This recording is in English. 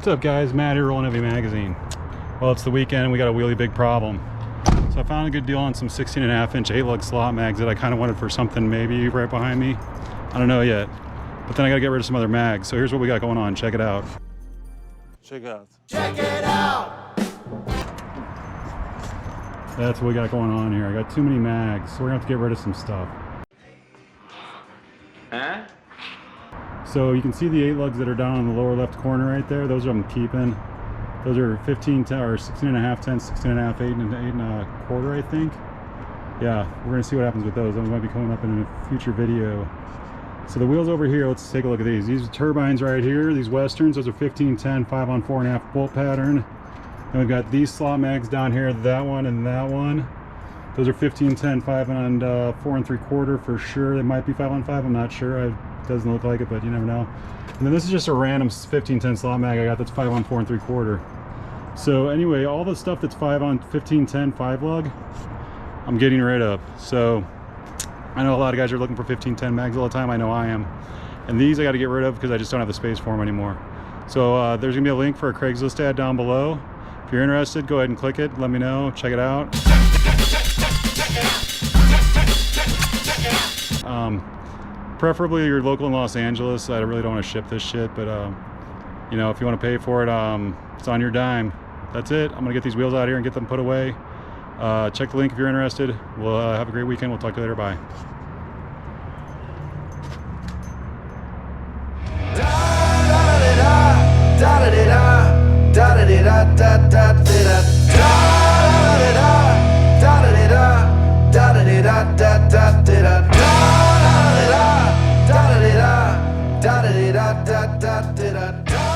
What's up guys, Matt here, RollingHeavyMagazine. Well, it's the weekend and we got a really big problem. So I found a good deal on some 16.5-inch 8-lug slot mags that I kind of wanted for something maybe right behind me. I don't know yet. But then I gotta get rid of some other mags. So here's what we got going on, check it out. Check it out. Check it out! That's what we got going on here. I got too many mags, so we're gonna have to get rid of some stuff. Huh? So you can see the 8-lugs that are down in the lower left corner right there. Those are I'm keeping. Those are 15 or 16.5 tenths, 16.5, 8 and a quarter, I think. Yeah, we're gonna see what happens with those. Those might be coming up in a future video. So the wheels over here, let's take a look at these. These are turbines right here, these Westerns. Those are 15-10, 5-on-4.5 bolt pattern. Then we've got these slot mags down here, that one and that one. Those are 15-10, 5-on-4.75 for sure. They might be 5-on-5, I'm not sure. It doesn't look like it, but you never know. And then this is just a random 15-10 slot mag I got that's 5-on-4.75. So anyway, all the stuff that's 5-on-15-10 5-lug, I'm getting rid of. So I know a lot of guys are looking for 15-10 mags all the time. I know I am. And these I got to get rid of because I just don't have the space for them anymore. So there's gonna be a link for a Craigslist ad down below. If you're interested, go ahead and click it. Let me know. Check it out. Preferably you're local in Los Angeles. I really don't want to ship this shit, but you know, if you want to pay for it, it's on your dime. That's it. I'm gonna get these wheels out here and get them put away. Check the link if you're interested. We'll have a great weekend. We'll talk to you later. Bye. Da da da da da da da da da.